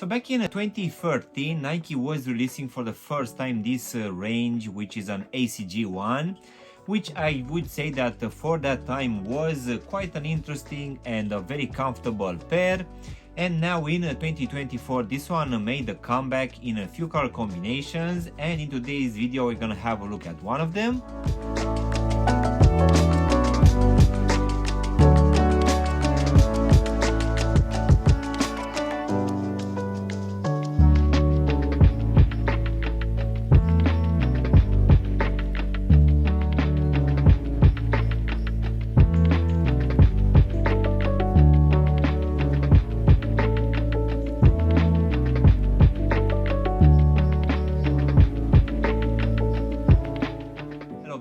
So back in 2013, Nike was releasing for the first time this range, which is an ACG one, which I would say that for that time was quite an interesting and a very comfortable pair. And now in 2024, this one made a comeback in a few color combinations, and in today's video we're gonna have a look at one of them.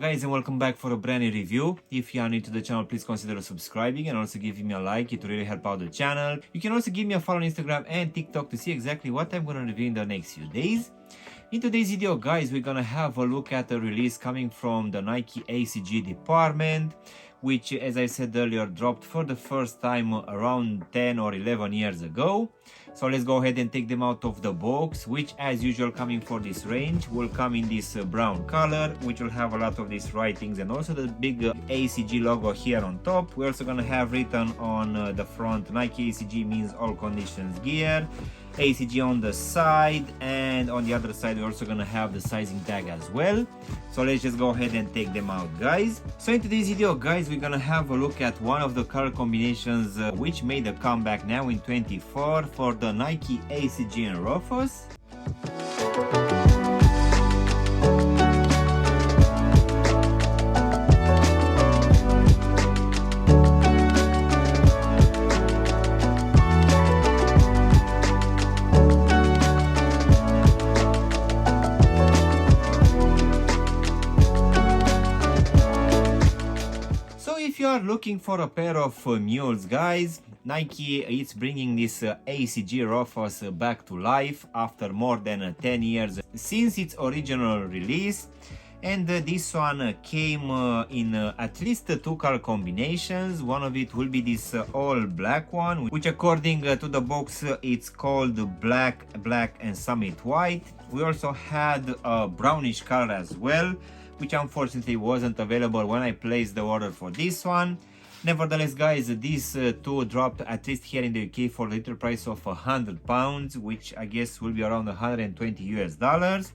Guys, and welcome back for a brand new review. If you are new to the channel, please consider subscribing and also giving me a like. It will really help out the channel. You can also give me a follow on Instagram and TikTok to see exactly what I'm gonna review in the next few days. In today's video, guys, we're gonna have a look at a release coming from the Nike ACG department, which, as I said earlier, dropped for the first time around 10 or 11 years ago. So let's go ahead and take them out of the box, which as usual coming for this range will come in this brown color, which will have a lot of these writings and also the big ACG logo here on top. We're also gonna have written on the front Nike ACG means all conditions gear, ACG on the side, and on the other side we're also gonna have the sizing tag as well. So let's just go ahead and take them out, guys. So in today's video, guys, we're gonna have a look at one of the color combinations which made a comeback now in 24 for the Nike ACG and Rufus. If you are looking for a pair of mules, guys, Nike is bringing this ACG Rufus back to life after more than 10 years since its original release. And this one came in at least two color combinations. One of it will be this all black one, which according to the box it's called black, and summit white. We also had a brownish color as well, which unfortunately wasn't available when I placed the order for this one. Nevertheless, guys, these two dropped at least here in the UK for a little price of £100, which I guess will be around 120 US dollars.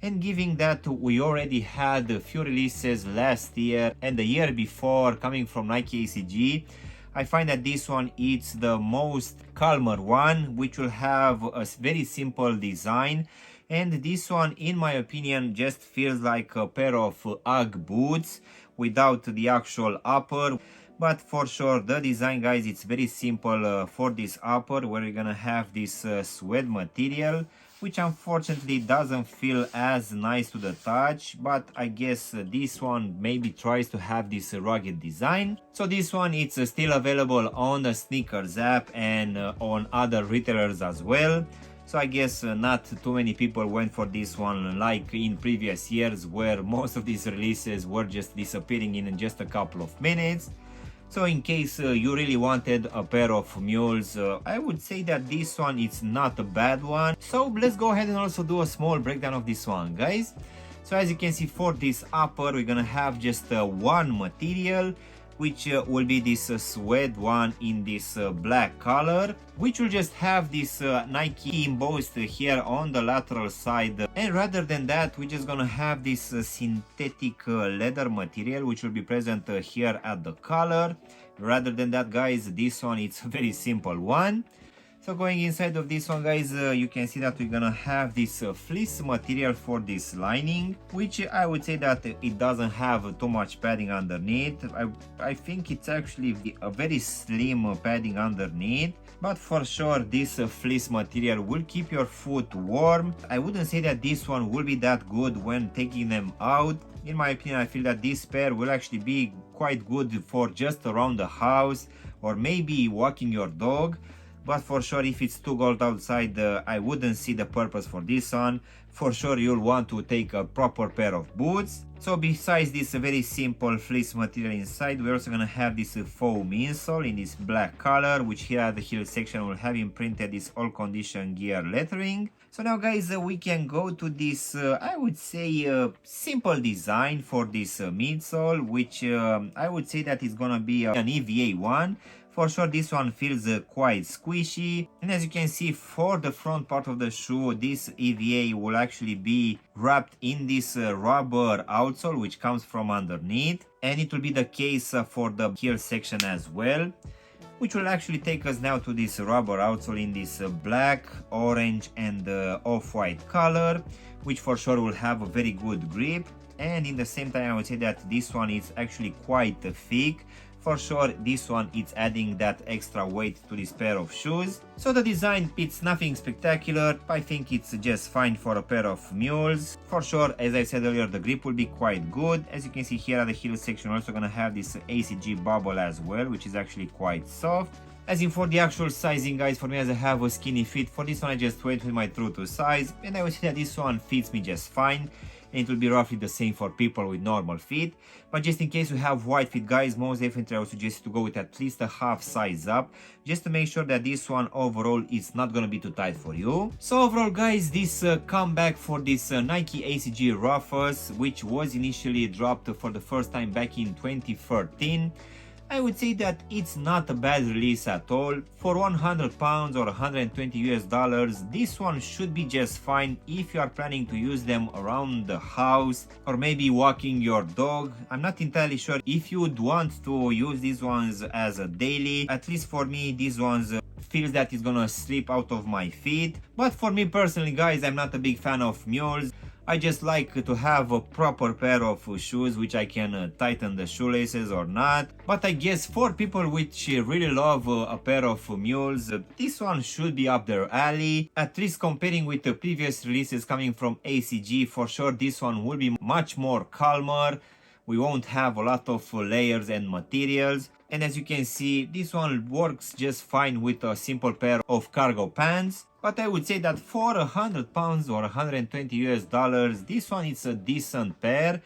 And given that we already had a few releases last year and the year before coming from Nike ACG, I find that this one is the most calmer one, which will have a very simple design. And this one, in my opinion, just feels like a pair of UGG boots without the actual upper. But for sure, the design, guys, it's very simple for this upper, where you're gonna have this suede material, which unfortunately doesn't feel as nice to the touch. But I guess this one maybe tries to have this rugged design. So this one, it's still available on the SNKRS app and on other retailers as well. So I guess not too many people went for this one like in previous years, where most of these releases were just disappearing in just a couple of minutes. So in case you really wanted a pair of mules, I would say that this one is not a bad one. So let's go ahead and also do a small breakdown of this one, guys. So as you can see, for this upper we're gonna have just one material, which will be this suede one in this black color, which will just have this Nike embossed here on the lateral side. And rather than that, we're just gonna have this synthetic leather material, which will be present here at the collar. Rather than that, guys, this one, it's a very simple one. So going inside of this one, guys, you can see that we're gonna have this fleece material for this lining, which I would say that it doesn't have too much padding underneath. I think it's actually a very slim padding underneath, but for sure this fleece material will keep your foot warm. I wouldn't say that this one will be that good when taking them out. In my opinion, I feel that this pair will actually be quite good for just around the house or maybe walking your dog. but for sure if it's too cold outside, I wouldn't see the purpose for this one. For sure you'll want to take a proper pair of boots. So besides this very simple fleece material inside, we're also gonna have this foam insole in this black color, which here at the heel section will have imprinted this all condition gear lettering. So now guys, we can go to this, I would say, simple design for this midsole, which I would say that is gonna be an EVA one. For sure this one feels quite squishy, and as you can see for the front part of the shoe, this EVA will actually be wrapped in this rubber outsole which comes from underneath, and it will be the case for the heel section as well, which will actually take us now to this rubber outsole in this black, orange and off-white color, which for sure will have a very good grip. And in the same time I would say that this one is actually quite thick. For sure this one is adding that extra weight to this pair of shoes. So the design, it's nothing spectacular. I think it's just fine for a pair of mules. For sure, as I said earlier, the grip will be quite good. As you can see here at the heel section, we're also gonna have this ACG bubble as well, which is actually quite soft. As in for the actual sizing guys, for me as I have a skinny fit, for this one I just went with my true to size, and I would say that this one fits me just fine. And it will be roughly the same for people with normal feet, but just in case you have wide feet guys, most definitely I would suggest to go with at least a half size up, just to make sure that this one overall is not gonna be too tight for you. So overall guys, this comeback for this Nike ACG Rufus, which was initially dropped for the first time back in 2013, I would say that it's not a bad release at all. For 100 pounds or 120 US dollars, this one should be just fine if you are planning to use them around the house or maybe walking your dog. I'm not entirely sure if you would want to use these ones as a daily. At least for me, these ones feels that it's gonna slip out of my feet. But for me personally guys, I'm not a big fan of mules. I just like to have a proper pair of shoes which I can tighten the shoelaces or not. But I guess for people which really love a pair of mules, this one should be up their alley. At least comparing with the previous releases coming from ACG, for sure this one will be much more calmer. We won't have a lot of layers and materials. And as you can see, this one works just fine with a simple pair of cargo pants. But I would say that for 100 pounds or 120 US dollars, this one is a decent pair,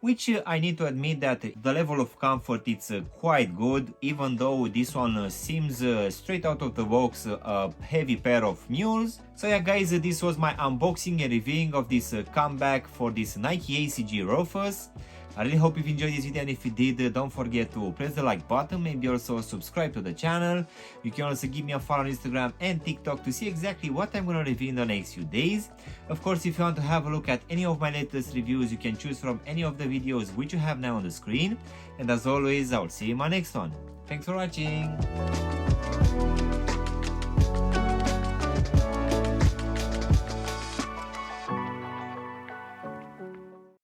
which I need to admit that the level of comfort is quite good, even though this one seems straight out of the box a heavy pair of mules. So yeah guys, this was my unboxing and reviewing of this comeback for this Nike ACG Rufus. I really hope you've enjoyed this video, and if you did, don't forget to press the like button, maybe also subscribe to the channel. You can also give me a follow on Instagram and TikTok to see exactly what I'm gonna review in the next few days. Of course, if you want to have a look at any of my latest reviews, you can choose from any of the videos which you have now on the screen. And as always, I'll see you in my next one. Thanks for watching!